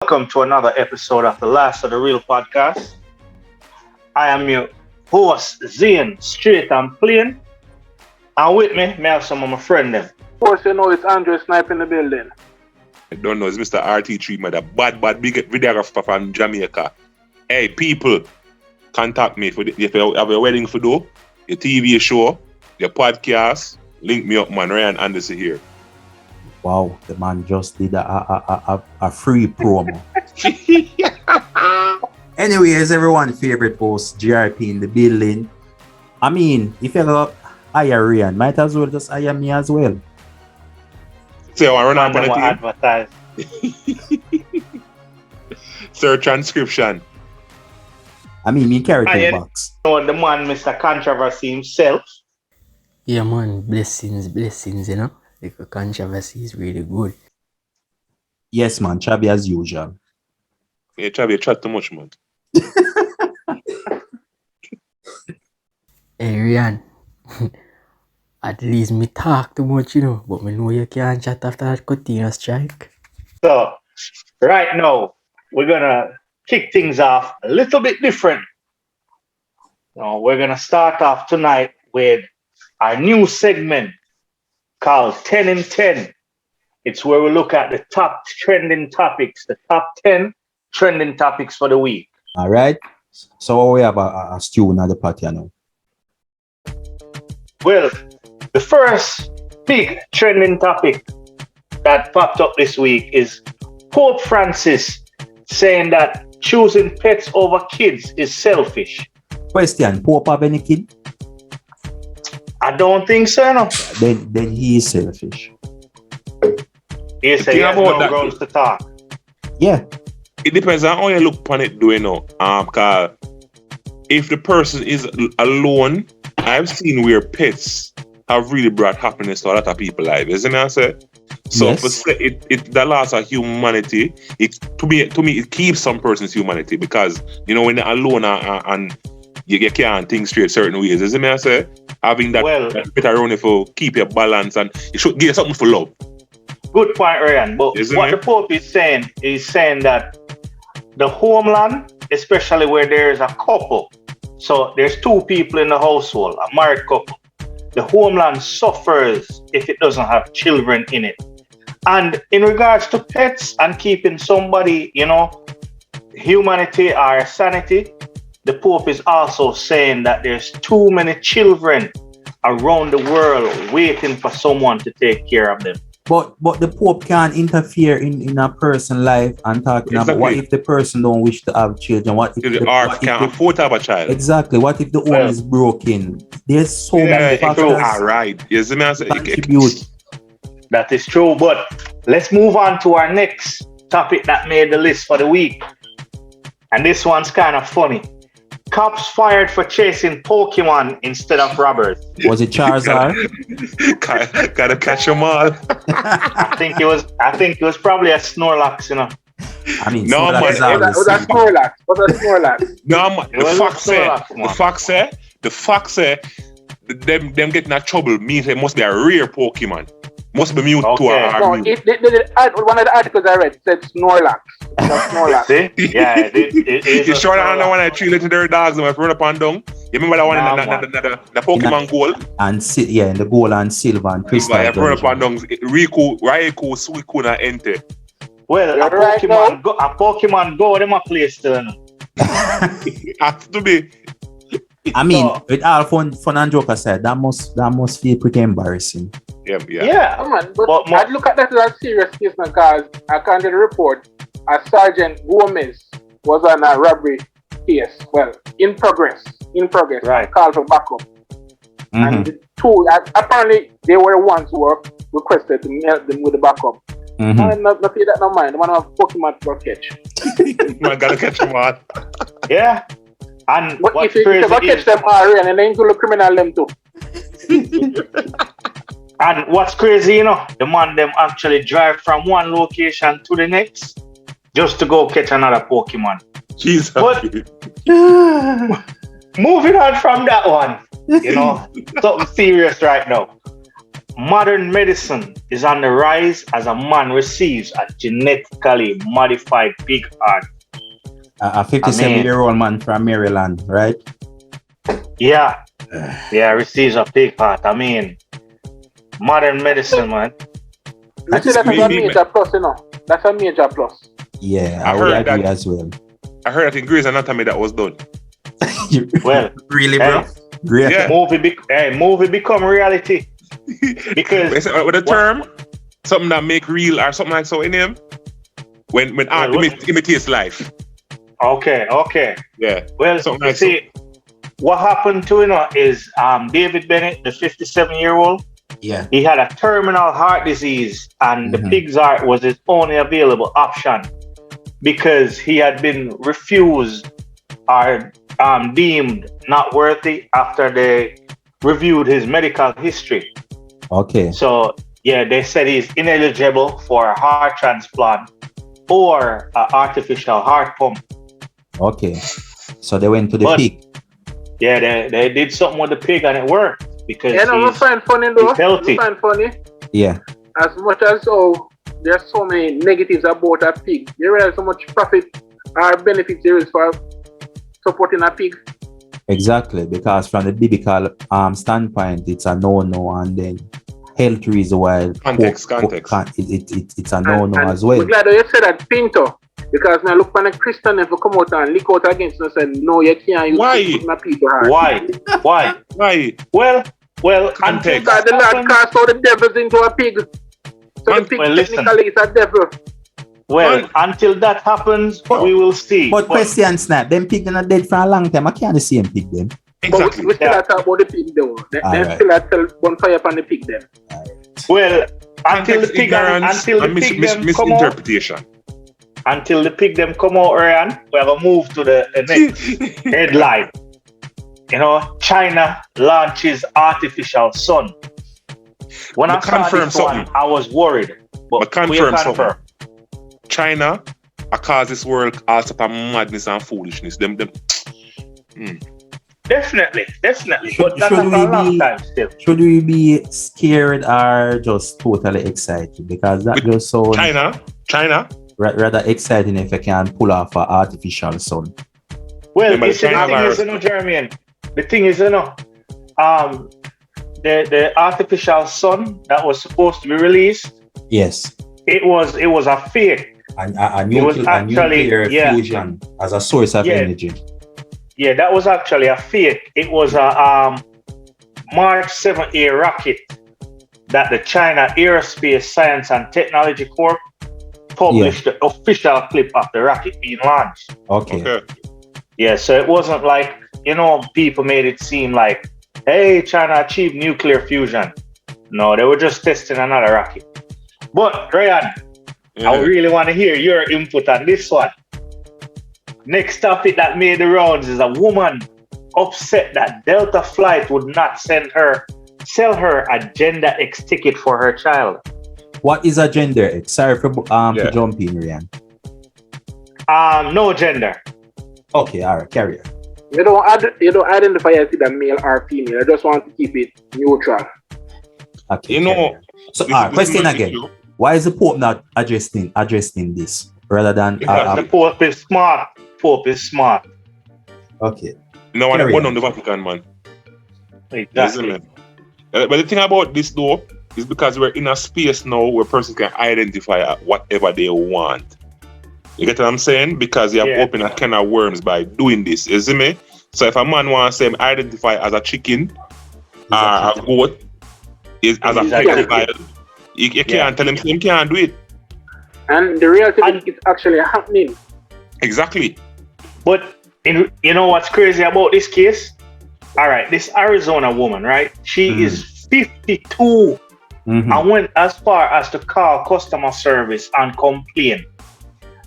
welcome to another episode of the Last of the Real Podcast. I am your host, Zane, straight and plain. And with me, I have some of my friends. Them. Of course, you know it's Andrew Snipe in the building. I don't know, it's Mr. RT3, man, the bad big videographer from Jamaica. Hey, people, contact me if you have a wedding to do, your TV show, your podcast, link me up, man. Ryan Anderson here. Wow, the man just did a free promo. Anyways, everyone's favorite host, GRP in the building. I mean, if you go hire Ryan, might as well just hire me as well. So I run up on the team. Advertise. Sir, transcription. I mean, me carry two box. You know, the man, Mr. Controversy himself. Yeah, man, blessings, you know. Like the controversy is really good. Yes, man, Chabi as usual. Yeah, Chabi, you chat too much, man. Hey, Ryan. At least me talk too much, you know. But me know you can't chat after that continuous strike. So, right now, we're going to kick things off a little bit different. We're going to start off tonight with our new segment called 10 in 10. It's where we look at the top trending topics, the top 10 trending topics for the week. All right. So we have a stew in the pot, you know. Well, the first big trending topic that popped up this week is Pope Francis saying that choosing pets over kids is selfish. Question, Pope have any kid? I don't think so, no. Then he is selfish. He said he has no grounds to talk. Yeah. It depends on how you look upon it, do you know? Because if the person is alone, I've seen where pets have really brought happiness to a lot of people's lives, isn't it? So yes. For it that loss of humanity, to me it keeps some person's humanity, because you know when they're alone and you can't think straight certain ways, isn't it? Having that pet around you for keep your balance, and you should give something for love. Good point, Ryan. But the Pope is saying that the homeland, especially where there is a couple, so there's two people in the household, a married couple, the homeland suffers if it doesn't have children in it. And in regards to pets and keeping somebody, humanity or sanity, the Pope is also saying that there's too many children around the world waiting for someone to take care of them. But the Pope can't interfere in a person's life and talking about what if the person don't wish to have children? What if the earth can't afford to have a child? Exactly. What if the home is broken? There's so many factors. All right. Yes, contribute. That is true. But let's move on to our next topic that made the list for the week. And this one's kind of funny. Cops fired for chasing Pokemon instead of robbers. Was it Charizard? Gotta catch them all. I think it was probably a Snorlax, I mean, no, man. Was that Snorlax? No, man. The fox said, them getting in trouble means it must be a rare Pokemon. Must be mute to our one of the articles I read said Snorlax. Snorlax. See? Yeah, it is. You sure that one of the 3 legendary dogs that run up and down? You remember that one in the Pokemon Gold? And in the Gold and Silver and Crystal. Yeah, run up and down. Raikou, Suicune, and Entei. Well, a Pokemon Go, them a play still. Have to be. I mean, with all fun and joke aside, that must feel pretty embarrassing. Yeah. Man, but I'd look at that as a serious case because according to the report, a Sergeant Gomez was on a robbery case. Well, in progress. Right. Called for backup. Mm-hmm. And the two, apparently, they were the ones who were requested to help them with the backup. Mm-hmm. And not pay that no mind. The one of Pokemon for catch. Man, gotta catch them all. Yeah. And what if you catch them all, and then to criminal them too. And what's crazy, the man them actually drive from one location to the next just to go catch another Pokemon. Jesus. But moving on from that one, something serious right now. modern medicine is on the rise as a man receives a genetically modified pig heart. A 57-year-old man from Maryland, right? Yeah. Yeah, receives a pig heart. I mean, modern medicine, man. That's a major plus, you know. That's a major plus. Yeah, I would agree as well. I heard that in Grey's Anatomy that was done. Well, really, bro? Great. Yeah. Movie become reality. Because with the term, something that make real or something like so in him, when art imitates life. Okay. Yeah. Well, something you like see, what happened to is David Bennett, the 57-year-old. Yeah. He had a terminal heart disease, and the pig's heart was his only available option because he had been refused or deemed not worthy after they reviewed his medical history. Okay. So, yeah, they said he's ineligible for a heart transplant or an artificial heart pump. Okay. So they went to the pig. Yeah, they did something with the pig and it worked because we find funny though. He's healthy. We find funny. Yeah. As much as there's so many negatives about a pig. You realize how much profit or benefits there is for supporting a pig. Exactly, because from the biblical standpoint, it's a no-no, and then health reason why context. It's a no-no as well. I'm glad that you said that, Pinto, because now look when a Christian never come out and lick out against us and no, you can't use my people heart. Why? Well, context. Because the Lord cast all the devils into a pig. So the pig technically is a devil. Well, until that happens, we will see. But question, Snap, them pig are dead for a long time. I can't the same pig them. Exactly. But we still talk about the pig though. They still tell bonfire upon the pig them. Well, until the pig them come out. Until the pig them come out, Ryan, we're gonna move to the next headline. You know, China launches artificial sun. When I saw this one, I was worried. But confirm something. China, I cause this world all type of madness and foolishness. Them. Definitely. But that's a long time still. Should we be scared or just totally excited? Because that just so China. Rather exciting if you can pull off an artificial sun. Well, the thing is, the artificial sun that was supposed to be released. Yes. It was a fake. A nuclear fusion as a source of energy. Yeah, that was actually a fake. It was a March 7A rocket that the China Aerospace Science and Technology Corp published the official clip of the rocket being launched. Okay. Yeah, so it wasn't like, people made it seem like, hey, China achieved nuclear fusion. No, they were just testing another rocket. But, Ryan, I really want to hear your input on this one. Next topic that made the rounds is a woman upset that Delta Flight would not sell her a Gender X ticket for her child. What is a Gender X? Sorry for jumping, Ryan. No gender. Okay, all right, carry on. You don't identify as either male or female. I just want to keep it neutral. Okay. So, question again. Why is the Pope not addressing this rather than the Pope is smart. Okay. No one on the Vatican, man. Exactly. But the thing about this though is because we're in a space now where persons can identify whatever they want. You get what I'm saying? Because you have opened a can of worms by doing this. You see me? So if a man wants to identify as a chicken or a goat, as a pedophile, you can't tell him he can't do it. And the reality is it's actually happening. Exactly. But you know what's crazy about this case? All right, this Arizona woman, right? She is 52 and went as far as to call customer service and complain.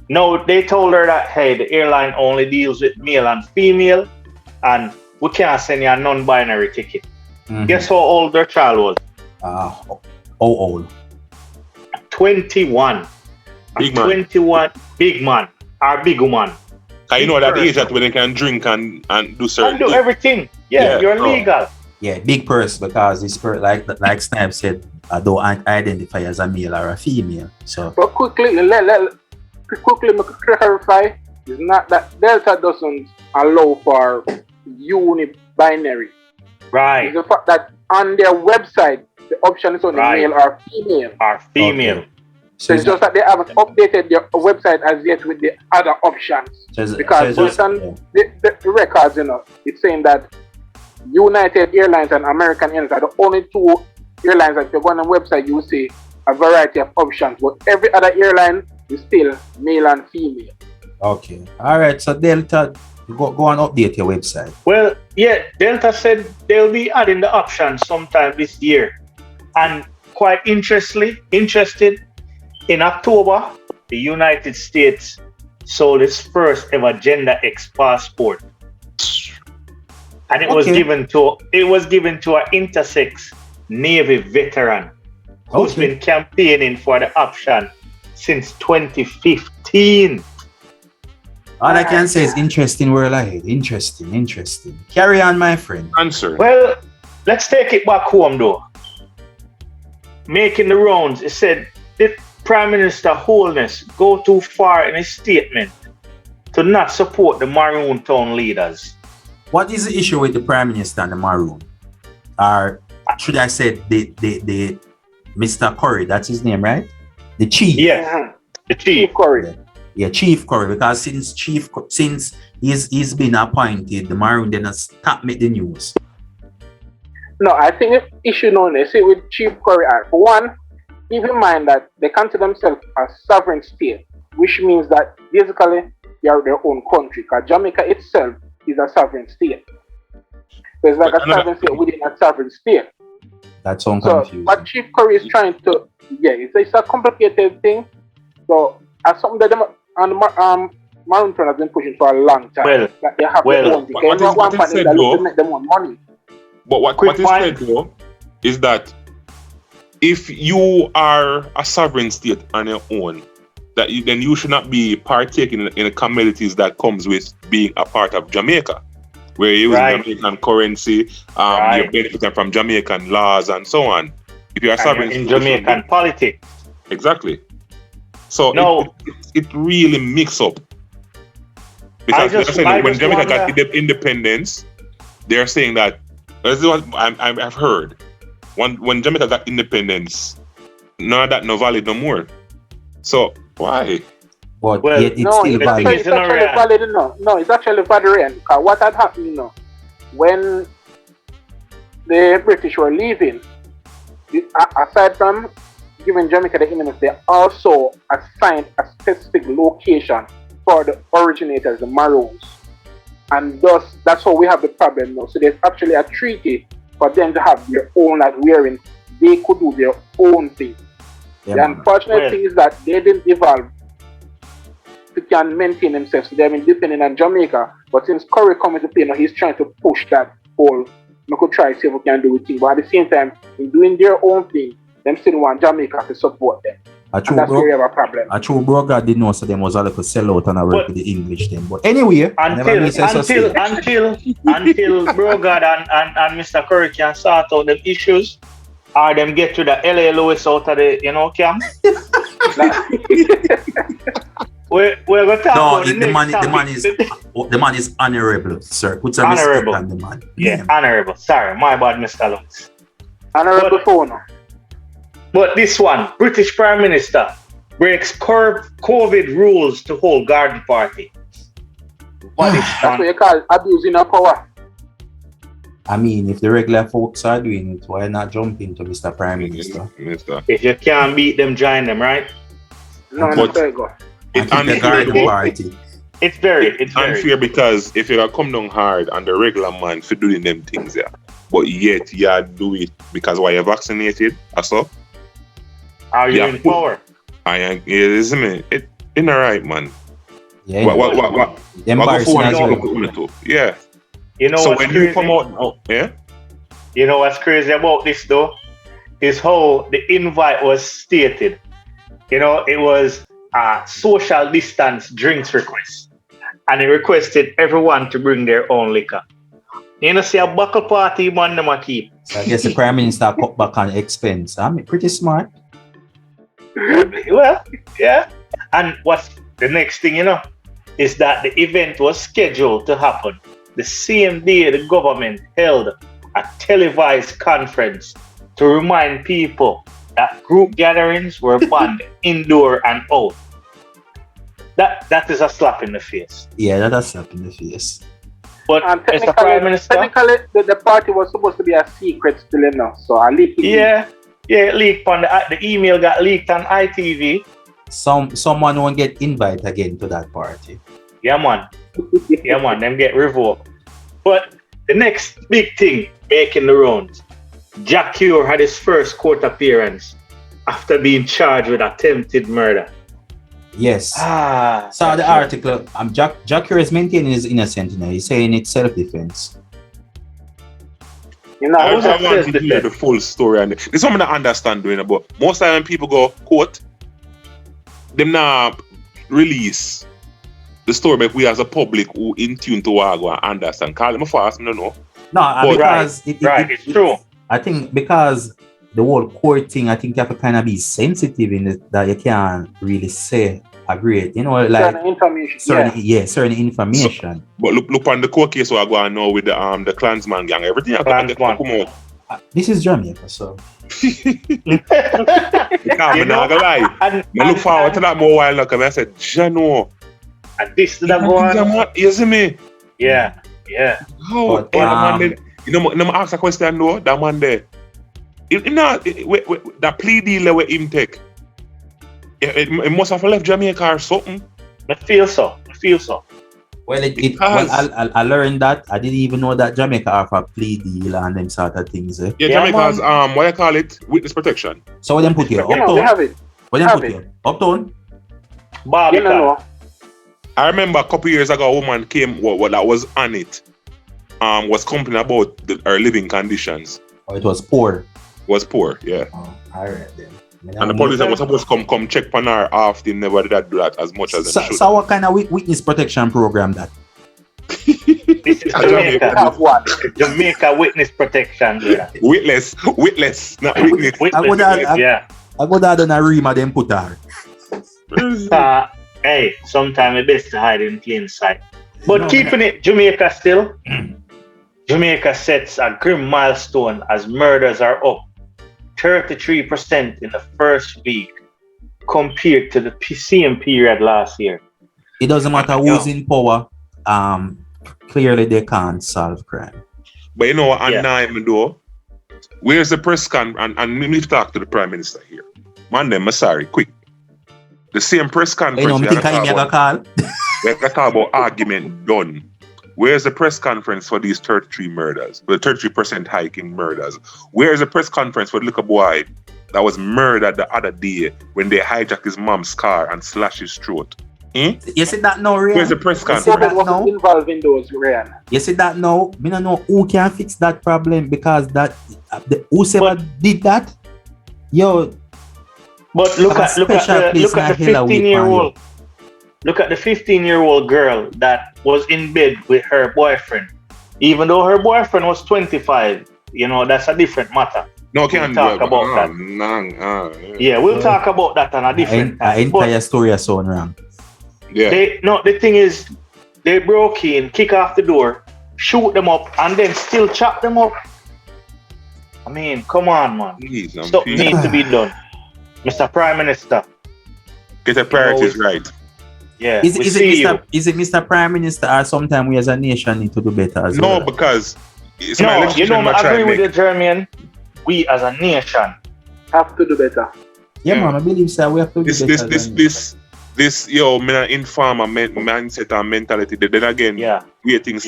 No, they told her that, hey, the airline only deals with male and female and we can't send you a non-binary ticket. Guess how old their child was? How old? 21. Big man. 21 big man or big woman. You know that age that when they can drink and do certain things. And do everything. Yeah, you're legal. Yeah, big person because this person, like Snipe said, don't identify as a male or a female. So, but quickly, quickly clarify, it's not that Delta doesn't allow for uni-binary. Right. It's the fact that on their website, the option is only male or female. Okay. So it's just that they haven't updated their website as yet with the other options. Because based on the records, it's saying that United Airlines and American Airlines are the only two airlines that if you go on the website, you will see a variety of options. But every other airline is still male and female. Okay. All right. So Delta, go and update your website. Well, yeah, Delta said they'll be adding the option sometime this year. And quite interested, in October, the United States sold its first ever Gender X passport. And it was given to an intersex Navy veteran who's been campaigning for the option since 2015. All I can say is interesting world ahead. Interesting. Carry on, my friend. Answer. Well, let's take it back home though. Making the rounds, it said, did Prime Minister Holness go too far in his statement to not support the Maroon Town leaders? What is the issue with the Prime Minister and the Maroon? Or should I say the Mr. Curry, that's his name, right? The Chief. Yes, the Chief Curry. Yeah, Chief Curry, because since he's been appointed, the Maroon then has stopped making the news. No, I think the issue known is with Chief Curry, for one, keep in mind that they consider themselves a sovereign state, which means that basically they are their own country, because Jamaica itself is a sovereign state. So it's like a sovereign state within a sovereign state. That's so confusing. What Chief Curry is trying to, it's a complicated thing. So, as something that them on the Maroon Town has been pushing for a long time. That they have their own thing. What is said though, to make them more money. But what is said though, is that if you are a sovereign state on your own, then you should not be partaking in the commodities that comes with being a part of Jamaica, where you're using Jamaican currency, you're benefiting from Jamaican laws and so on. If you're a sovereign in Jamaican politics. Exactly. So it really mix up. Because when Jamaica got independence, they're saying that, this is what I've heard, when Jamaica got independence, none of that no valid no more. So why? Well, it's still valid. It's actually valid. No, it's actually valid. What had happened, when the British were leaving, aside from giving Jamaica the independence, they also assigned a specific location for the originators, the Maroons. And thus, that's how we have the problem now. So there's actually a treaty for them to have their own, wherein they could do their own thing. The unfortunate thing is that they didn't evolve to can maintain themselves. So they've been dependent on Jamaica. But since Curry coming to play now, he's trying to push that whole, we could try to see if we can do it. But at the same time, in doing their own thing, them still want Jamaica to support them. And that's where we have a problem. A true bro God did know so them was all like a sell out and a work with the English thing. But anyway, until bro God and Mr. Curry can sort out them issues, or them get to the LA Lewis out of the camp. we're gonna talk about the man is honorable, sir. Put some respect on the man. Yeah, honorable. Sorry, my bad, Mr. Lewis. Honorable phone. But this one, British Prime Minister breaks COVID rules to hold garden party. What is that's what you call abusing of power. I mean, if the regular folks are doing it, why not jump into Mr. Prime Minister? If you can't beat them, join them, right? It's very unfair because if you come down hard on the regular man for doing them things there, but yet you do it because why you're vaccinated, also. Are you in power? It in the right, man. Yeah. What yeah. You know so what's when crazy? You come out, You know what's crazy about this though? Is how the invite was stated. It was a social distance drinks request. And it requested everyone to bring their own liquor. You know, see a buckle party man them a keep. So I guess the Prime Minister cut back on expense. I mean, pretty smart. Well, yeah. And what's the next thing, you know, is that the event was scheduled to happen the same day the government held a televised conference to remind people that group gatherings were banned indoor and out. That is a slap in the face. Yeah, that's a slap in the face. But Mr. Prime Minister, technically, the party was supposed to be a secret still, you know, so I leaked it. Yeah, it leaked on the email got leaked on ITV. Someone won't get invited again to that party. Yeah, man. Them get revoked. But the next big thing making the rounds, Jack Cure had his first court appearance after being charged with attempted murder. Yes. So the article, Jack Cure is maintaining his innocence. You know, he's saying it's self-defense. You know, I want to hear the full story, and there's something I understand doing about. Most time when people go court, them now release the story, but we as a public who in tune to what I go and understand. Call them fast, I don't know. No, because it's true. I think because the whole court thing, I think you have to kind of be sensitive in it, that you can't really say agree. You know, like certain information. Certain information. So, but look on the court case, so I go and know with the Klansman gang, everything I can come out. This is Jamaica, so. I'm not gonna lie. I look forward to that more while now, because I said, Jano. And this to that one. You see me? Yeah. How? You know, I ask a question though, that man there. That plea deal with him take. It must have left Jamaica or something. I feel so. Well, I learned that. I didn't even know that Jamaica have a plea deal and them sort of things. Eh? Yeah, Jamaica's what you call it, witness protection. So what them put here? Uptown. They have it. What them put here? Uptown. Barbican. I remember a couple years ago, a woman came. What that was on it. Was complaining about her living conditions. Oh, it was poor. Was poor, yeah. Oh, alright then. And the police was supposed to come check on her after. Never did do that as much as they should. So what kind of witness protection program that? This is Jamaica witness protection. Yeah. Witless, not witness. I go down and Rima then put her. Hey, sometimes it's best to hide in plain sight. But keeping it Jamaica still, Jamaica sets a grim milestone as murders are up 33% in the first week compared to the same period last year. It doesn't matter who's in power. Clearly they can't solve crime. But you know what, I'm though. Where's the press con? And we need to talk to the Prime Minister here. Man, them, sorry, quick. The same press conference. You know, we talk about argument done. Where's the press conference for these 33 murders? The 33% hike in murders. Where's the press conference for the little boy that was murdered the other day when they hijacked his mom's car and slashed his throat? You see that now, Ryan? Where's the press conference? Wasn't involved in those, Ryan. You see that now? I don't know who can fix that problem because that whoever did that, yo. But look at the 15-year-old. Look at the 15-year-old girl that was in bed with her boyfriend. Even though her boyfriend was 25, you know, that's a different matter. No, can't talk about that. Yeah, we'll talk about that on a different time. Entire story is so wrong. Yeah. The thing is, they broke in, kick off the door, shoot them up, and then still chop them up. I mean, come on, man. Something needs to be done. Mr. Prime Minister. Get the priorities right. Yeah. Is it Mr. Prime Minister or sometime we as a nation need to do better as well? No, because I agree with you, Jermaine. We as a nation have to do better. Yeah, man, I believe so. We have to do better. This inform a mindset and mentality. Then again, things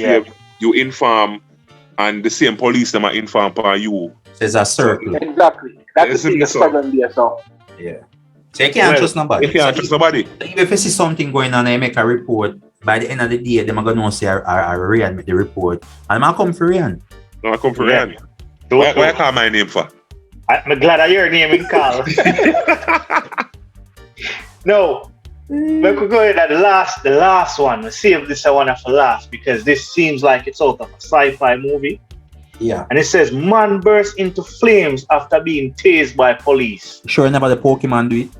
you inform and the same police them are inform for you. There's a circle. Exactly. That's the biggest problem there, so. Yeah. So you can't trust nobody. You can't trust nobody. If you see something going on and you make a report, by the end of the day, they're going to say Ryan make the report. And I'm come for Ryan. No, I come for Ryan. Why you call my name for? I'm glad I hear your name in call. No, We could go ahead at the last one. Let's see if this I want for last because this seems like it's out of a sci-fi movie. Yeah. And it says man bursts into flames after being tased by police. Sure, never the Pokemon do it.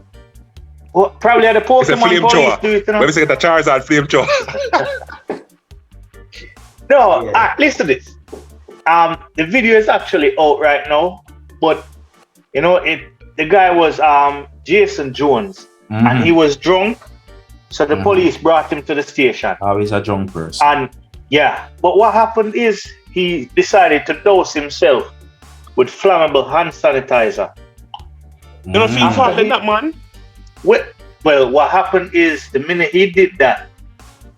Well, probably the Pokemon police do it. Let me say the Charizard flame thrower. No, listen to this. The video is actually out right now, but you know the guy was Jason Jones, and he was drunk, so the police brought him to the station. Oh, he's a drunk person. And yeah, but what happened is he decided to dose himself with flammable hand sanitizer. You don't feel fat like that, man? Well, what happened is the minute he did that,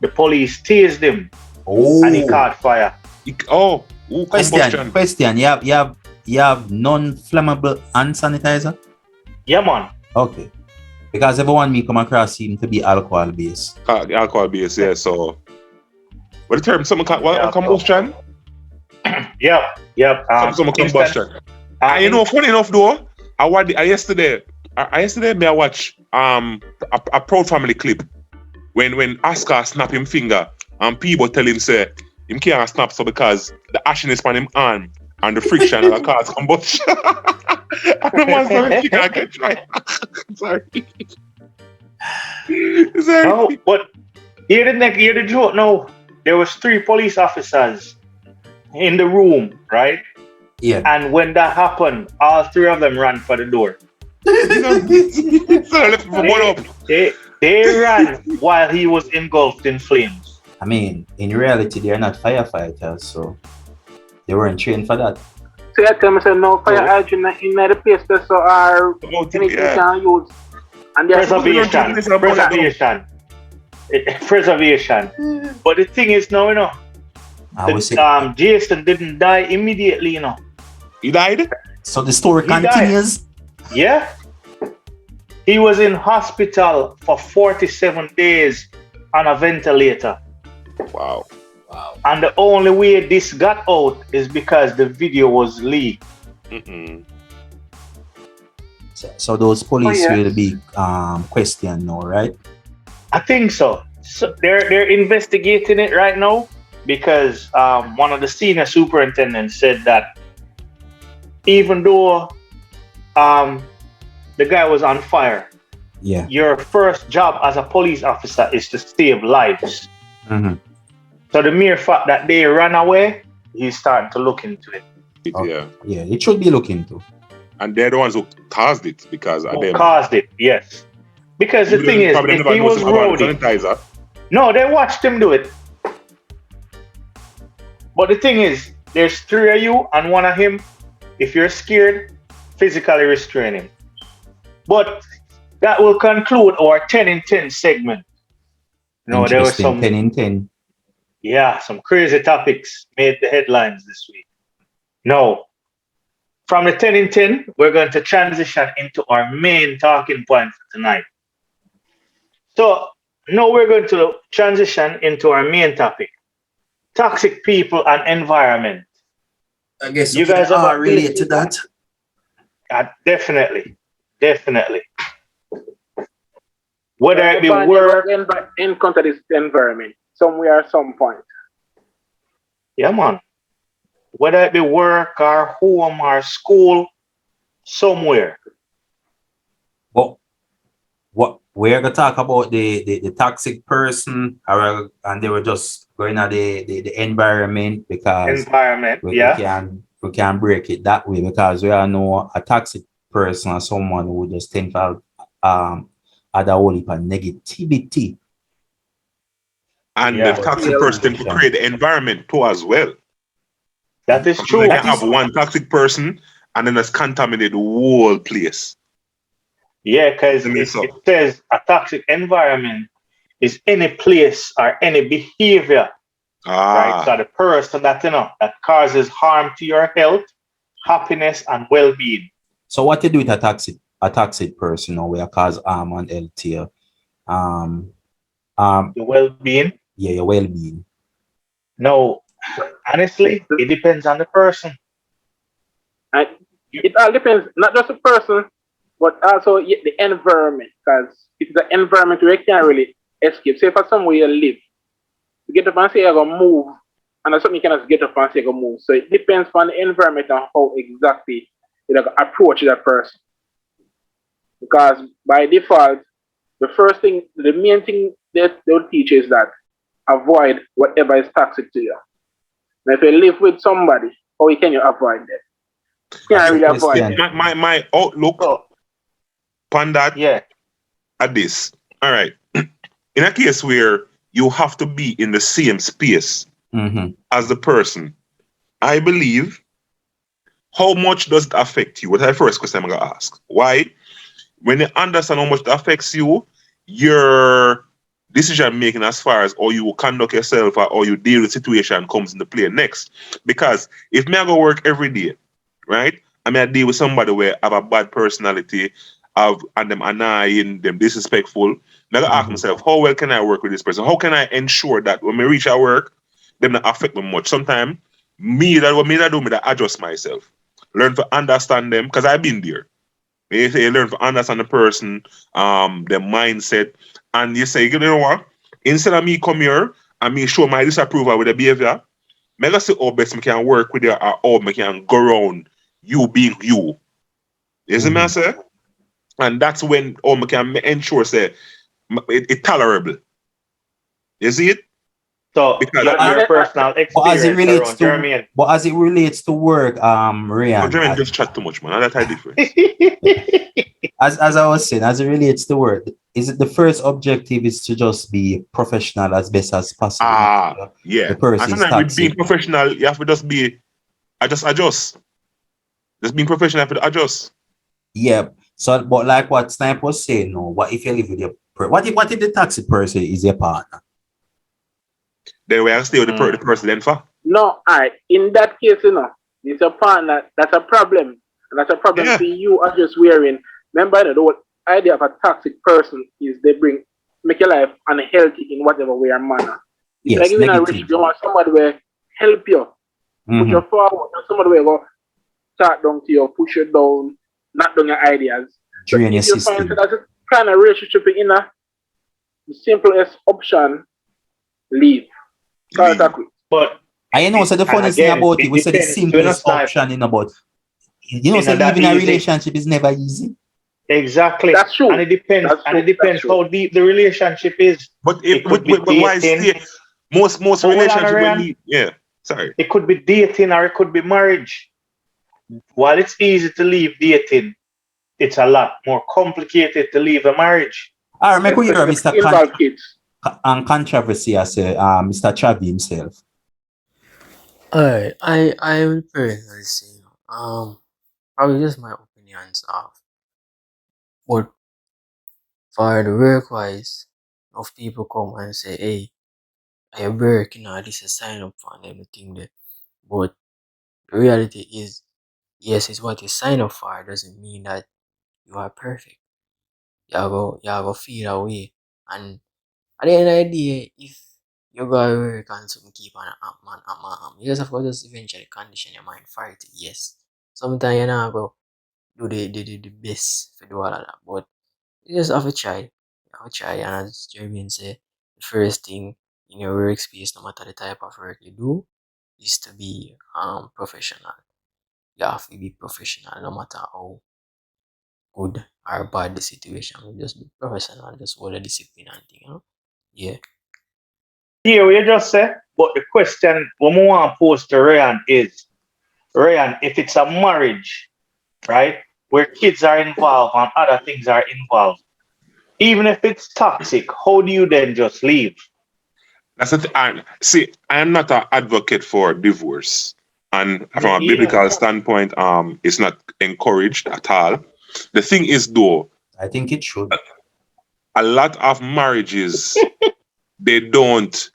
the police tased him, and he caught fire. Question. You have non-flammable hand sanitizer? Yeah, man. Okay. Because everyone me come across seem to be alcohol based. Alcohol based, yeah. So, what the term? Combustion? Yep. Some combustion. You know, funny enough though, yesterday I watched a Proud Family clip when Oscar snap him finger and people tell him say him can't snap so because the ashiness on him arm and the friction will cause combustion. And the man said he can't get right. Sorry. No, but hear the joke. No, there was 3 police officers in the room, right? Yeah. And when that happened, all 3 of them ran for the door. They ran while he was engulfed in flames. I mean, in reality, they're not firefighters, so they weren't trained for that. So I tell me, say no fire hydrant in the place that so are anything can use. And preservation. But the thing is now, you know, Jason didn't die immediately, you know. He died? So the story continues? Yeah. He was in hospital for 47 days on a ventilator. Wow. And the only way this got out is because the video was leaked. So those police will be questioned now, right? I think so. So they're investigating it right now because one of the senior superintendents said that even though the guy was on fire, your first job as a police officer is to save lives. So the mere fact that they ran away, he's starting to look into it. Yeah, it should be looked into. And they're the ones who caused it because of them. Caused it, yes. Because the thing is, if he was rowdy, no, they watched him do it. But the thing is, there's 3 of you and 1 of him. If you're scared, physically restrain him. But that will conclude our 10 in 10 segment. No, there was some 10 in 10. Yeah, some crazy topics made the headlines this week. Now, from the 10 in 10, we're going to transition into our main talking point for tonight. So now we're going to transition into our main topic: toxic people and environment. I guess you guys are related to that. Definitely. Whether it be work, encounter this environment somewhere at some point. Yeah, man. Whether it be work or home or school, somewhere. Well, we're gonna talk about the toxic person, and they were just going at the environment because we can break it that way because we all know a toxic person or someone who just think of other whole heap of negativity. And the toxic person will create the environment too as well. That is true. You can have one toxic person and then it's contaminated the whole place. Yeah, because it says a toxic environment is any place or any behavior. Right? So the person that that causes harm to your health, happiness, and well-being. So what you do with a toxic person or where cause harm and health here? Your well-being? Yeah, your well-being. No, honestly, it depends on the person. It all depends, not just the person, but also the environment, because it's the environment where you can't really escape. Say for somewhere you live, you get up and say you're gonna move, and there's something you cannot get up and say you're gonna move. So it depends on the environment and how exactly you approach that person. Because by default, the main thing that they'll teach is that avoid whatever is toxic to you. Now, if you live with somebody, how can you avoid them? You can't really avoid them. My outlook upon that at this. All right. In a case where you have to be in the same space as the person, I believe, how much does it affect you? What's the first question I'm going to ask? Why? When you understand how much it affects you, your decision making as far as how you conduct yourself or how you deal with the situation comes into play next. Because if me I go work every day, right? I mean I deal with somebody where I have a bad personality, and them annoying, them disrespectful. Now I gotta ask myself, how well can I work with this person? How can I ensure that when we reach our work, them not affect me much? Sometimes I adjust myself. Learn to understand them, because I've been there. You learn to understand the person, their mindset, and you say, you know what? Instead of me come here and me show my disapproval with the behavior, I see how best I can work with you or how I can go around you being you. You see me I say? And that's when I can ensure say it's tolerable. You see it? So because your personal experience Jermaine. But as it relates to work, Ryan. Jermaine just chat too much, man. That's a difference. as I was saying, as it relates to work, is it the first objective is to just be professional as best as possible? Yeah. The person and sometimes being professional, you have to just be adjust. Just being professional, you have to adjust. Yeah. So, but like what Snipe was saying, no. What if you live with your what if the taxi person is your partner? Then we have to stay with the person then for? No, in that case, it's a partner, that's a problem. And that's a problem for you as just wearing. Remember, the whole idea of a toxic person is they make your life unhealthy in whatever way or manner. It's like even a rich, you want somebody will help you, put you forward, and somebody will go start down to you, push you down, knock down your ideas. So if you find that a kind of relationship in the simplest option, leave. But I know, so the funny thing about it, we said the simplest option in about, so living a relationship is never easy. Exactly. That's true. And it depends. It depends how deep the relationship is. But most relationships sorry. It could be dating or it could be marriage. While it's easy to leave dating, it's a lot more complicated to leave a marriage. I remember you hear Mr. Controversy as Mr. Chavi himself. I will personally say, probably just my opinions of, but for the work wise, of people come and say, hey, I work, this is sign up for and everything there. But the reality is, yes, it's what you sign up for. It doesn't mean that you are perfect. You have to feel away. And at the end of the day, if you go to work and something keep on you just have to just eventually condition your mind for it. Yes. Sometimes you not go do the best for do all of that. But you just have to try. You have to try, and as Jermaine said, the first thing in your workspace, no matter the type of work you do, is to be professional. You have to be professional no matter how good or bad the situation. Just be professional, just hold the discipline and thing, Yeah. Yeah, what you just said, but the question we want to pose to Ryan is, Ryan, if it's a marriage, right, where kids are involved and other things are involved, even if it's toxic, how do you then just leave? That's the thing. See, I am not an advocate for divorce. And from a biblical standpoint, it's not encouraged at all. The thing is, though, I think it should. A lot of marriages, they don't.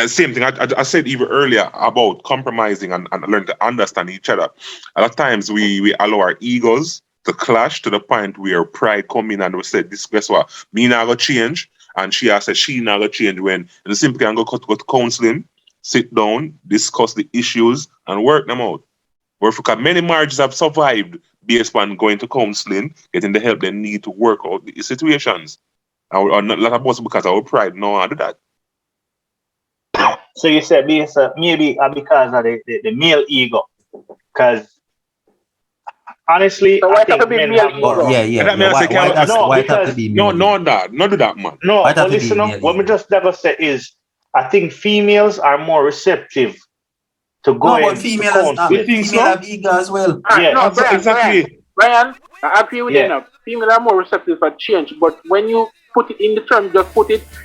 Same thing I said even earlier about compromising and learn to understand each other. A lot of times we allow our egos to clash to the point where pride come in and we say, this guess what, me not gonna change, and she has said she not gonna change when the simply can go to counseling, sit down, discuss the issues and work them out. Because many marriages have survived based on going to counseling, getting the help they need to work out the situations. Or not a lot of us because our pride. No, I do that. So you said maybe because of the male ego. Because honestly, so I think men have more. Why not do that, man. No, but listen up. What we just never say is, I think females are more receptive to go in. Female have ego as well. Yeah, exactly. Brian, I agree with you now. Females are more receptive for change, but when you put it in the term,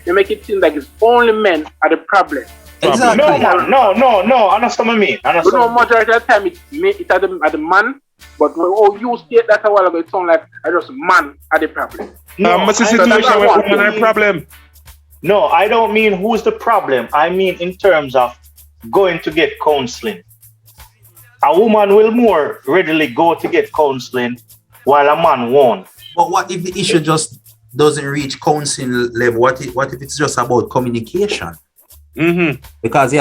you make it seem like it's only men are the problem. Exactly. No. I know what I mean. Majority of the time it's at the man, but when you state that a while ago, it sounds like I just man are the problem. What's the situation where women are the problem? No, I don't mean who's the problem. I mean in terms of going to get counseling. A woman will more readily go to get counseling while a man won't. But what if the issue just doesn't reach counseling level? What if it's just about communication? Mm-hmm. Because you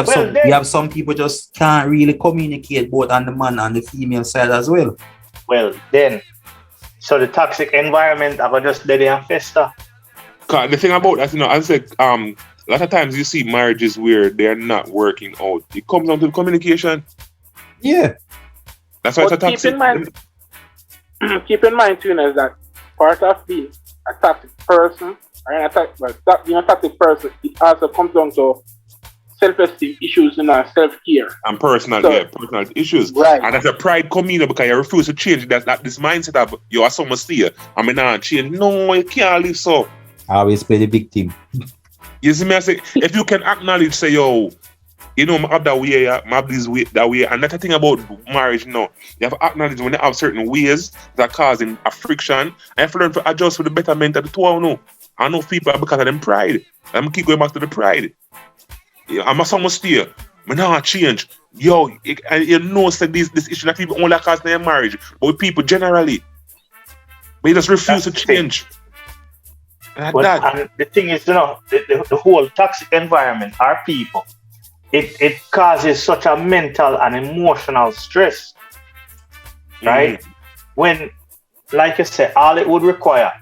have some people just can't really communicate both on the man and the female side as well. Well, then, so the toxic environment, I will just let it fester. The thing about that, I said, a lot of times you see marriages where they're not working out. It comes down to communication. Yeah. That's why it's a toxic. Keep in mind, too, is that part of being a toxic person, being a toxic person, it also comes down to self-esteem issues and self-care. And personal issues. Right. And that's a pride coming because you refuse to change. That's this mindset of, you are so much here. I mean, not change. No, you can't live so. I always play the victim. You see me, I say, if you can acknowledge, say, yo, I'm up that way, I'm up this way, that way. And that's the thing about marriage, you have to acknowledge when they have certain ways that are causing a friction. I have to learn to adjust for the betterment of the two. I know people are because of them pride. I'm going to keep going back to the pride. I'm a summer stay. I'm not change. Yo, say this issue that people only cause their marriage, but with people generally. But you just refuse to change. And the thing is, the whole toxic environment, our people, it causes such a mental and emotional stress, right? When, like I said, all it would require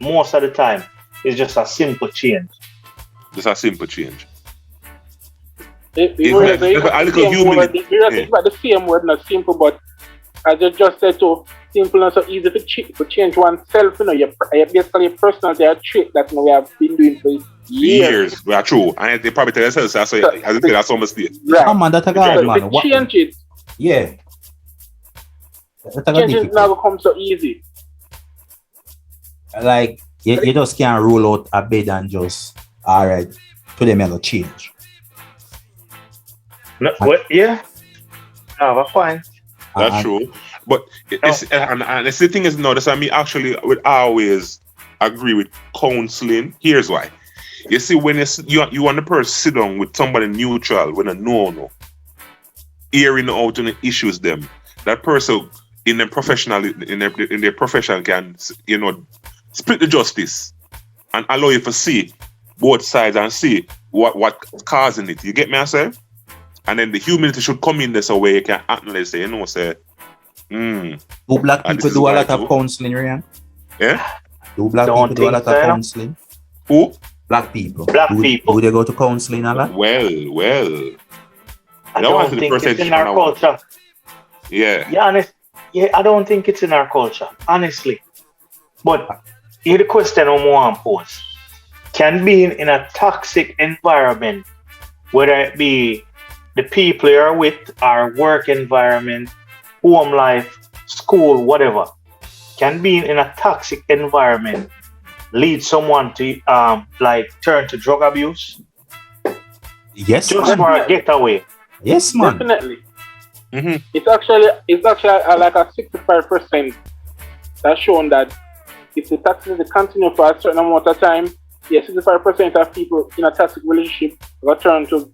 most of the time is just a simple change. It's the same word, not simple, but as I just said, so simple and so easy to change oneself. You're basically a personality, a trait that we have been doing for years. We are true, and they probably tell themselves that's so much there. Right. Come on, that's a guy, man. Change it. Yeah. Change it never comes so easy. Like you just can't roll out a bed and just alright to them a change. No, what? Yeah. No, that's fine. That's true. But it's the thing is, that's why me actually would always agree with counseling. Here's why. You see, when you want the person sit down with somebody neutral, when a no, hearing out on the issues them, that person in their profession can, split the justice and allow you to see both sides and see what's causing it. You get me, I say? And then the humility should come in this way you can acknowledge, say, Do black people do a lot of counseling, Ryan? Yeah? Do black people do a lot of counseling? Who? Black people. People. Do they go to counseling a lot? Well. I don't think it's in our culture. Yeah. I don't think it's in our culture, honestly. But here's the question I want to pose. Can being in a toxic environment, whether it be the people you're with, our work environment, home life, school, whatever, can being in a toxic environment lead someone to turn to drug abuse? Yes, just for a getaway. Yes, man. Definitely. Mm-hmm. It's actually like a 65% that's shown that if the toxicity continue for a certain amount of time, 65% of people in a toxic relationship will turn to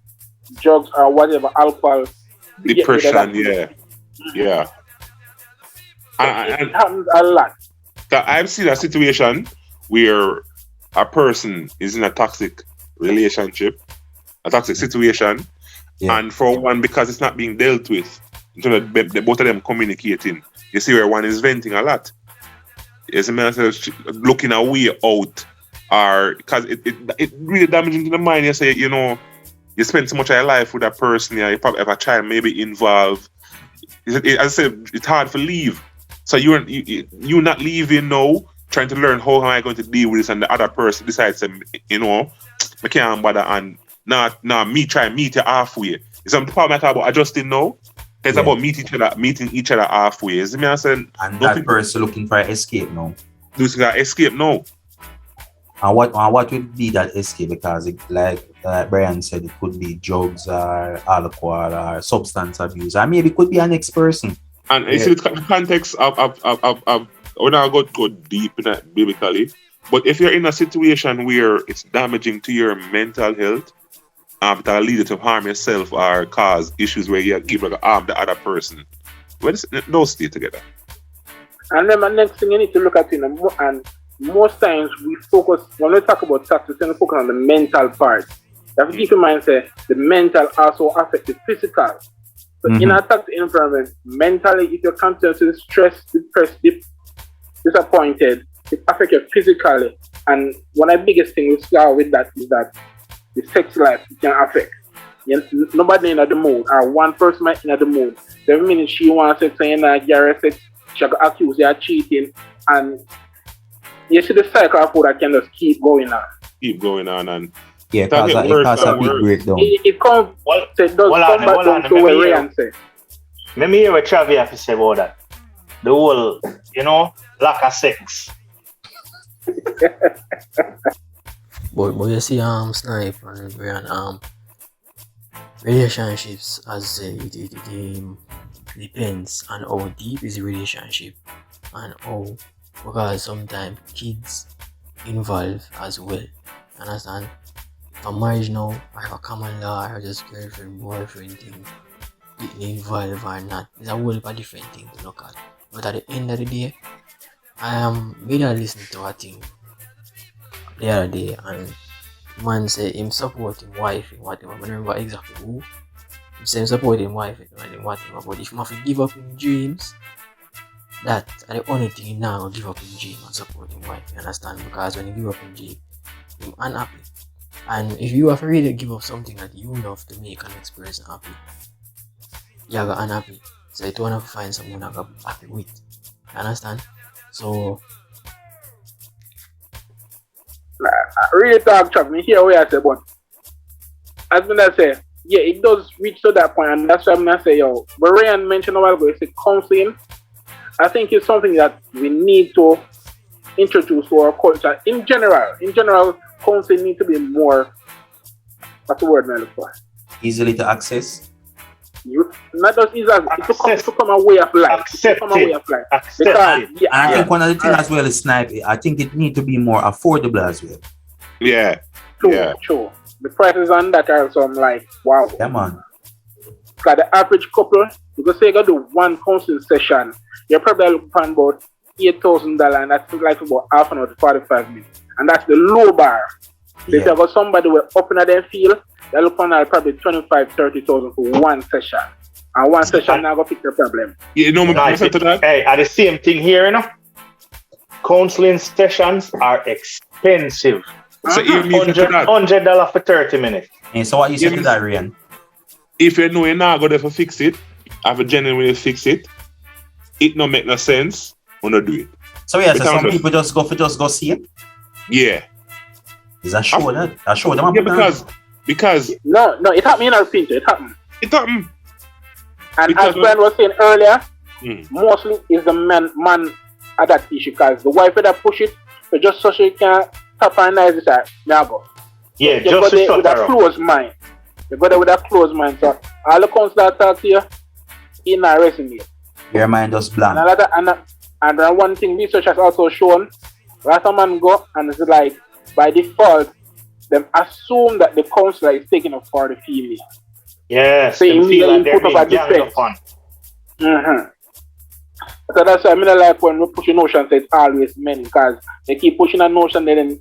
drugs or whatever, alcohol. Depression, yeah. It happens a lot. I've seen a situation where a person is in a toxic relationship, a toxic situation, and for one, because it's not being dealt with, So that both of them communicating. You see where one is venting a lot. Yes, man, looking a way out, or because it really damaging to the mind. You say, you know, you spend so much of your life with that person. Yeah, you probably have a child maybe involved. As I said, it's hard to leave. So you're not leaving now, trying to learn how am I going to deal with this, and the other person decides to, you know, I can't bother, and not me try and meet you halfway. It's the problem I talk about adjusting now. It's about meeting each other halfway. Is me I said, and that person looking for escape now. Looking for escape now. And what would be that escape? Because like Brian said, it could be drugs or alcohol or substance abuse, or maybe it could be an next person. And you see the context of we're not going to go deep in that biblically, but if you're in a situation where it's damaging to your mental health, that lead you to harm yourself or cause issues where you give harm the other person, those stay together. And then the next thing you need to look at, and most times we focus, when we talk about toxic, we focus on the mental part. You have to keep in mind, say, the mental also affects the physical. So in a toxic environment, mentally, if you're continuously stressed, depressed, disappointed, it affects you physically. And one of the biggest things we start with that is that the sex life can affect. Nobody in the mood, or one person might in the mood. The minute she wants sex and get sex, she got accused of cheating, and you see the cycle of that can just keep going on. And it causes a big breakdown. It comes, it does come back down to what Ryan said. Let me hear what Travi have to say about that. The whole, lack of sex. But you see, Snipe and Brian, relationships, as it depends on how deep is the relationship and how, because sometimes kids involved as well. Understand? For marriage now, I have a common law, or just girlfriend, boyfriend thing, getting involved or not. It's a whole different thing to look at. But at the end of the day, we are listening to a thing the other day, and man say him support him wife and whatever. I don't remember exactly who. He say him support him wife and whatever. But if he have to give up in dreams, that is the only thing he now give up in dream and support him wife. You understand? Because when you give up in dream, him unhappy. And if you have to really give up something that you love to make an next person happy, you are unhappy. So you don't have to find someone that you're happy with. You understand? So I really talk Chuck, me hear what I say, but as I say, yeah, it does reach to that point, and that's why I'm gonna say, but Ryan mentioned a while ago, it's counseling. I think it's something that we need to introduce to our culture in general. Counseling needs to be more, what's the word I'm looking for? Easily to access. Not just easy, it's to come a way of life. I think one of the things as well is Snipe. I think it needs to be more affordable as well. Yeah. True. The prices on that are some like, wow. Yeah, man. Because the average couple, because say you got to do one counseling session, you're probably looking for about $8,000, and that's like about half an hour to 45 minutes. And that's the low bar. So if you got somebody with up in their field, they're looking at probably $25,000-$30,000 for one session. And one session now go fix the problem. You know, to that? Hey, are the same thing here, Counseling sessions are expensive. So $100 for 30 minutes. And so what you said to that, Ryan? If you know you're not going to fix it, have a genuinely fix it, it don't make no sense, we're not do it. So so some people just go see it? Yeah. Is that show that? I show them. Yeah, because no, it happened in our picture. It happened. And because as Brian was saying earlier, mostly is the man at that issue, because the wife that push it, so just so she can tap and nice it now go. Yeah, you go there with a closed mind. You go there with a closed mind. So all the counselor talk to you, in a resonate. Your mind just blank. And one thing research has also shown, where some man go and it's like by default, them assume that the counselor is taking up for the female. Yes, so you feel like they're being ganged upon. So that's why I mean, like when we push a notion, it's always men, because they keep pushing a notion, then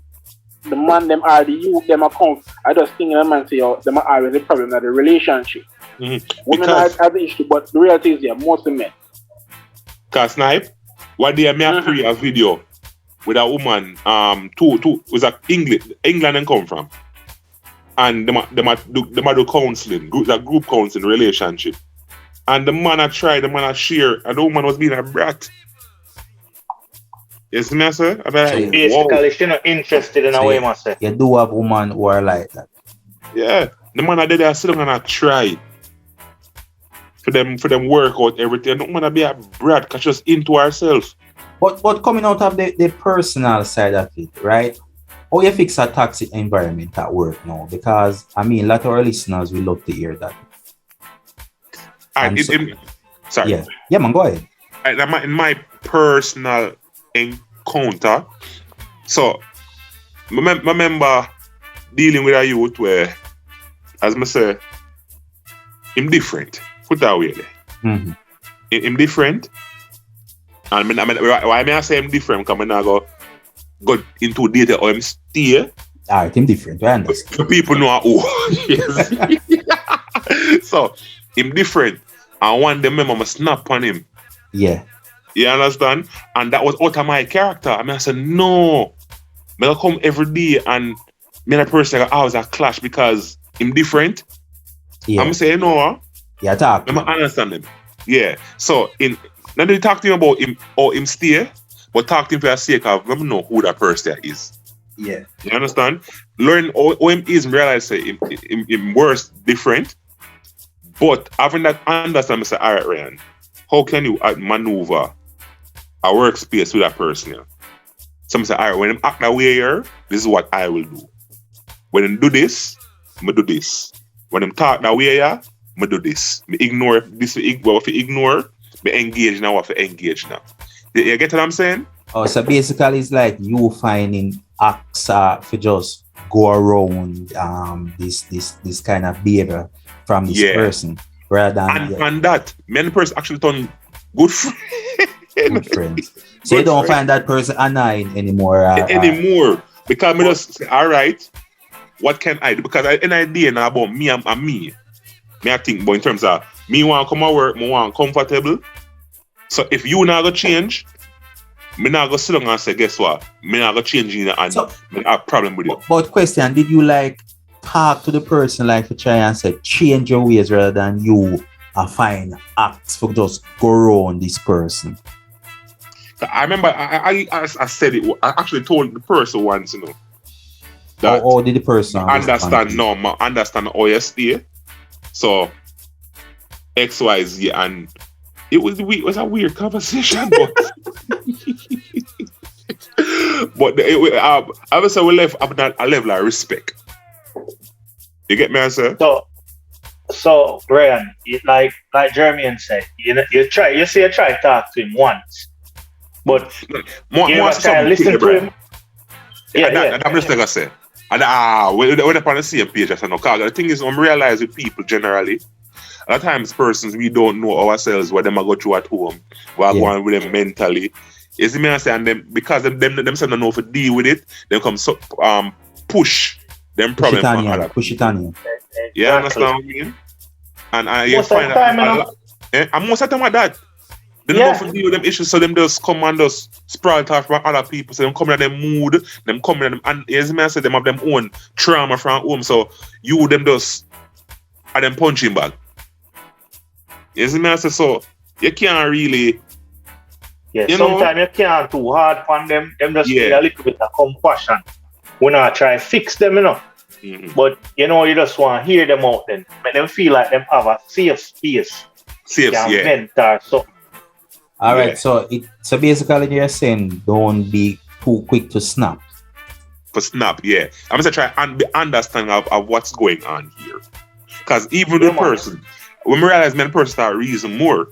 the man them are the youth them account. I just think the man say, them are always the problem of the relationship. Women are the issue, but the reality is, mostly men. Cause Snipe, one day I made a video with a woman, was a England and come from. And them do counseling, group counseling relationship. And the man I tried, the man I share, and the woman was being a brat. Yes, me sir? Basically, she's not interested in a way, myself. You do have women who are like that. Yeah. The man I did I sit down and I try for them work out everything. I don't want to be a brat because she's into herself. But coming out of the personal side of it, right? How you fix a toxic environment at work now? Because a lot of our listeners will love to hear that. Sorry. Yeah, man, go ahead. In my personal encounter, so I remember dealing with a youth where, as I say, I'm different. Put that way there. Mm-hmm. I'm different. And why may I say I'm different? Because I'm not go into data or I'm stay. Alright, I'm different. I understand. So people know who. Yes. So I'm different. And one day I'm snap on him. Yeah. You understand? And that was out of my character. I said, no. I come every day and me and a person I was a clash because I'm different. Yeah. I'm saying no. Yeah, talk. I'm understand him. Yeah. So now they talk to him about him or him stay, but talk to him for the sake of let me know who that person is. Yeah. You understand? Learn who him is and realize say him worse different. But having that understand, I say, all right, Ryan, how can you maneuver a workspace with that person here? So I say, all right, when I'm act that way here, this is what I will do. When I do this, I do this. When I'm talk that way here, I do this. I ignore this. What I ignore, I engage now. What I engage now. You get what I'm saying? Oh, so basically, it's like you finding acts for just go around this kind of behavior from this person, rather than and that many person actually turn good friends. Good friends. So you don't find that person annoying anymore. Anymore, because me just say, all right, what can I do? Because an idea now about me and me. I think, but in terms of me want to come to work, me want comfortable. So if you not go change, me not go sit down and say, guess what? Me not go change you and me have a problem with you. But question, did you like talk to the person like to try and say change your ways rather than you find acts for just go around this person? I remember I said it. I actually told the person once, you know. That or did the person understand how you stay? So XYZ, and it was a weird conversation, but I would say we left at a level of respect. You get me, answer? So Brian, like Jermaine said, you try to talk to him once, but more listen to him. Yeah, I'm just like I said. And we're up on the same page as I know. The thing is, I'm realize with people generally, a lot of times persons we don't know ourselves what them are go through at home, what are going with them mentally. You see me I say, and them because them don't know if to deal with it, them come push them problems on other. Push it on you. You understand what I mean? And you find and most of the time like that. They don't know if to deal with them issues, so them just come and just sprawl talk from other people. So them come in them mood, them come in them, and as I say, them have them own trauma from home. So you them just are them punching bag. As I say, so you can't really. Yeah, sometimes you can't too hard on them. Them just need a little bit of compassion. We not try to fix them, you know. Mm-hmm. But you just want to hear them out then. Make them feel like them have a safe space. Mentor, so. All right, so basically you're saying don't be too quick to snap. For snap, yeah. I'm just trying to be understanding of what's going on here. Because even the person, when we realize the person start reason more,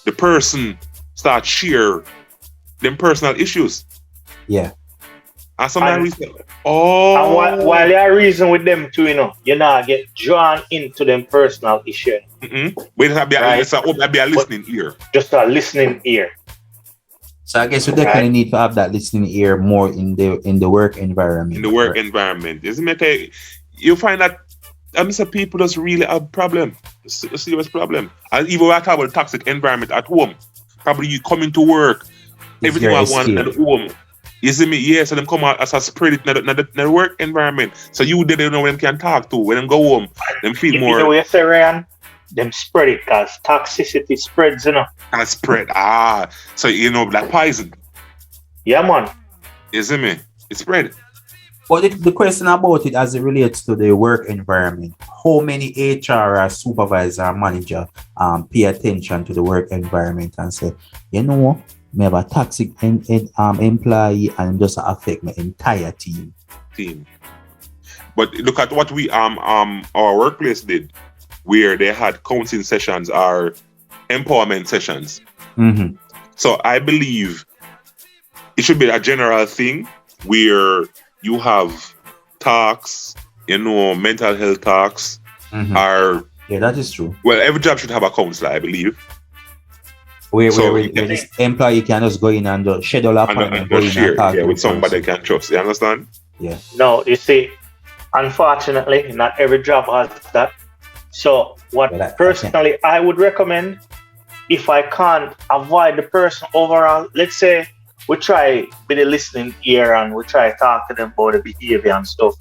the person start share them personal issues. Yeah. And sometimes and while you reason with them too, you not get drawn into them personal issue. Mm-hmm. But it'll be a listening ear. Just a listening ear. So I guess we definitely need to have that listening ear more in the work environment. In the work environment. Isn't it? You find that some people just really have a problem. It's a serious problem. And even when I talk about toxic environment at home, probably you coming to work, everything I want at home. You see me? Yeah, so them come out as a spread it in the work environment. So you didn't know when them can talk to. When them go home, them feel more. You know what you say, Ryan? Them spread it because toxicity spreads, you know. And spread. So you know, like poison. Yeah, man. You see me? It spread. But the question about it as it relates to the work environment, how many HR or supervisor or manager pay attention to the work environment and say, you know, I have a toxic employee and just affect my entire team. But look at what we our workplace did, where they had counseling sessions or empowerment sessions. Mm-hmm. So I believe it should be a general thing where you have talks, you know, mental health talks, yeah, that is true. Well, every job should have a counselor, I believe. Where this employee can just go in and just schedule appointment, go in share, and talk with somebody they can trust. You understand? Yeah. No, you see, unfortunately, not every job has that. So, personally I would recommend, if I can't avoid the person overall, let's say we try with the listening ear and we try to talk to them about the behavior and stuff.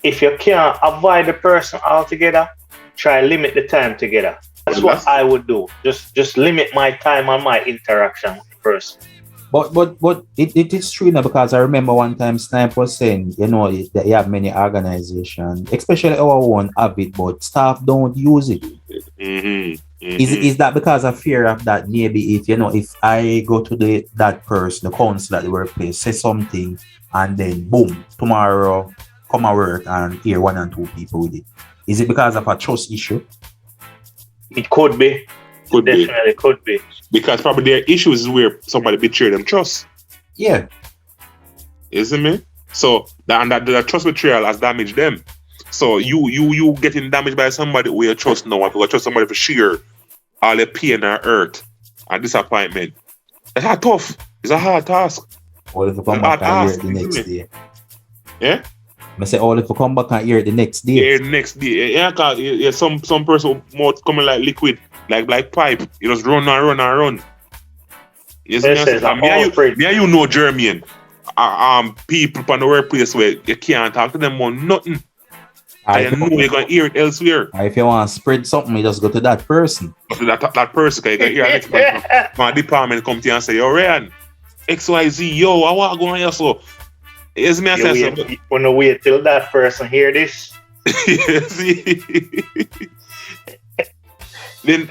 If you can't avoid the person altogether, try limit the time together. That's what I would do. Just limit my time and my interaction with the person. But it is true now, because I remember one time Snipe was saying, you know, that you have many organizations, especially our own have it, but staff don't use it. Is that because of fear of that? Maybe if I go to that person, the council at the workplace, say something, and then boom, tomorrow come to work and hear 1 or 2 people with it. Is it because of a trust issue? It could be. Definitely could be. Because probably their issues is where somebody betrayed them trust. Yeah. Isn't it? So that trust betrayal has damaged them. So you getting damaged by somebody who you trust no one. If you trust somebody for sheer all the pain and hurt and disappointment. It's tough. It's a hard task. Or if you come back and hear it the next day. Yeah? I say all if you come back and hear it the next day. Yeah, next day. Yeah, cause some person mouth coming like liquid, like pipe. You just run and run. Yes, me and you know German. People on the workplace where you can't talk to them about nothing. I know you're gonna hear it elsewhere. If you want to spread something, you just go to that person. Go to that person, because you can hear an expert from a department come to you and say, yo, Ryan, XYZ, yo, I want to go on here, so. Yes, me, you wanna wait till that person hear this? Then,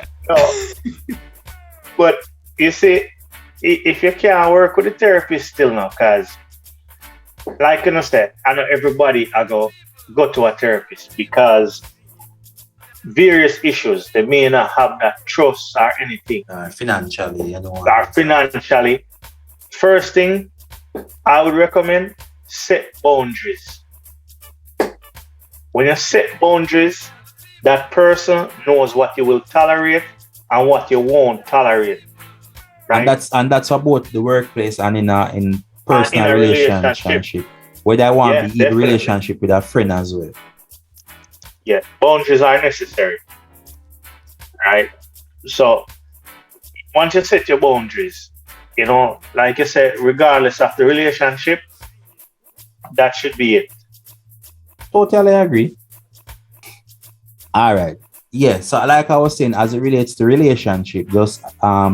but you see, if you can't work with a therapist still now, because like you know, said, I know everybody I go to a therapist because various issues. They may not have that trust or anything. Financially, you know. Or financially. First thing I would recommend, set boundaries. When you set boundaries, that person knows what you will tolerate and what you won't tolerate. Right? And that's about the workplace and in personal relationship. Whether I want to be in a relationship with a friend as well. Yeah, boundaries are necessary. Right? So once you set your boundaries, you know, like you said, regardless of the relationship, that should be it. Totally agree. All right. Yeah, so like I was saying, as it relates to relationship, just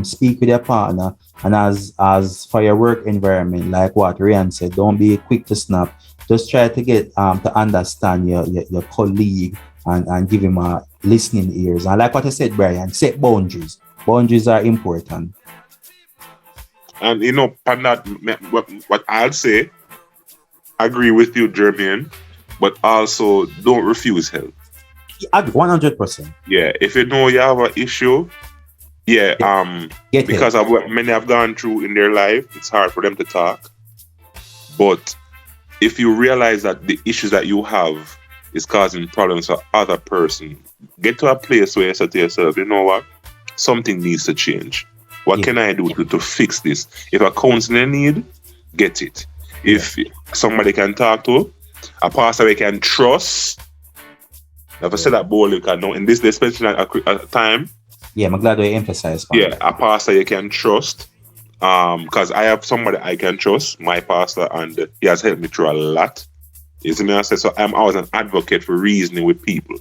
speak with your partner, and as for your work environment, like what Ryan said, don't be quick to snap. Just try to get to understand your colleague and give him a listening ears. And like what I said, Brian, set boundaries. Boundaries are important. And you know, what I'll say, agree with you, Jermaine, but also don't refuse help. 100%. Yeah, if you know you have an issue, because of what many have gone through in their life, it's hard for them to talk. But if you realize that the issues that you have is causing problems for other person, get to a place where you say to yourself, you know what, something needs to change. What can I do to fix this? If a counselor need, get it. If somebody can talk to, a pastor we can trust, If I say that boldly, because now in this especially at a time. Yeah, I'm glad you emphasize. Yeah, a pastor you can trust. Because I have somebody I can trust, my pastor, and he has helped me through a lot. You see me? I say so. I'm always an advocate for reasoning with people.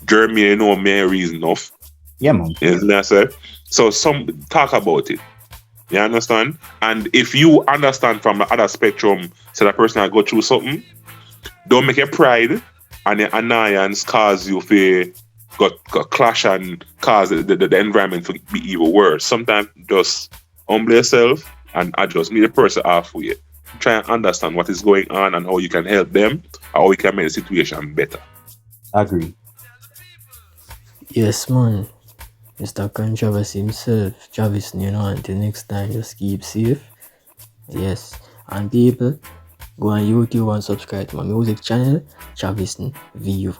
Jeremy, you know me, reason enough. Yeah, man. You see me? I say so. Talk about it. You understand? And if you understand from the other spectrum, so that person I go through something, don't make your pride and your annoyance cause you to got clash and cause the environment to be even worse. Sometimes just humble yourself and adjust. Meet the person halfway. Try and understand what is going on and how you can help them, or how you can make the situation better. Agree. Yes, man. Mr. Controversy himself, Travis, until next time, just keep safe. Yes. And people, go on YouTube and subscribe to my music channel, Travis Vivo.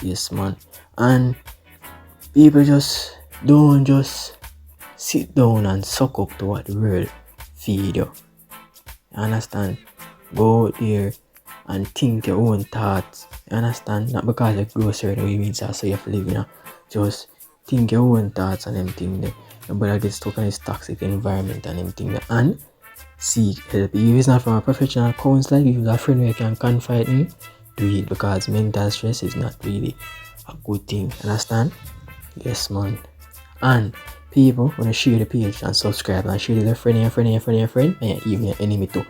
Yes, man. And people don't just sit down and suck up to what the world feed you. You understand? Go out there and think your own thoughts. You understand? Not because you grow certain way means that's how you have to live, Just think your own thoughts and them thing there. Nobody get stuck in this toxic environment and them thing there. And seek help. If it's not from a professional counselor, if you have a friend who can confide in, do it, because mental stress is not really a good thing. Understand? Yes, man. And people, when you share the page and subscribe and share it to your friend, and even your enemy too.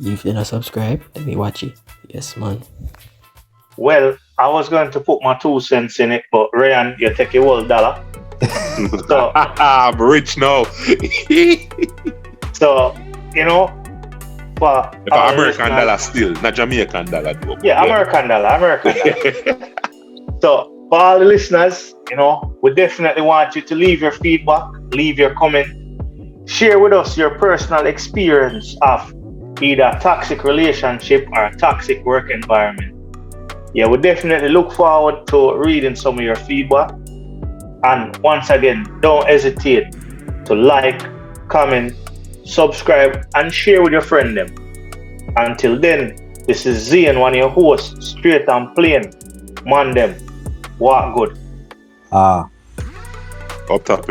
If they're not subscribed, then we watch it. Yes, man. Well, I was going to put my 2 cents in it, but Ryan, you take your whole dollar. So I'm rich now. So, for American dollar still, not Jamaican dollar though. Yeah, American dollar. So, for all the listeners, we definitely want you to leave your feedback, leave your comment, share with us your personal experience of either a toxic relationship or a toxic work environment. Yeah, we definitely look forward to reading some of your feedback. And once again, don't hesitate to like, comment, subscribe, and share with your friend them. Until then, this is Zian, one of your hosts, straight and plain. Man them, walk good. Up top,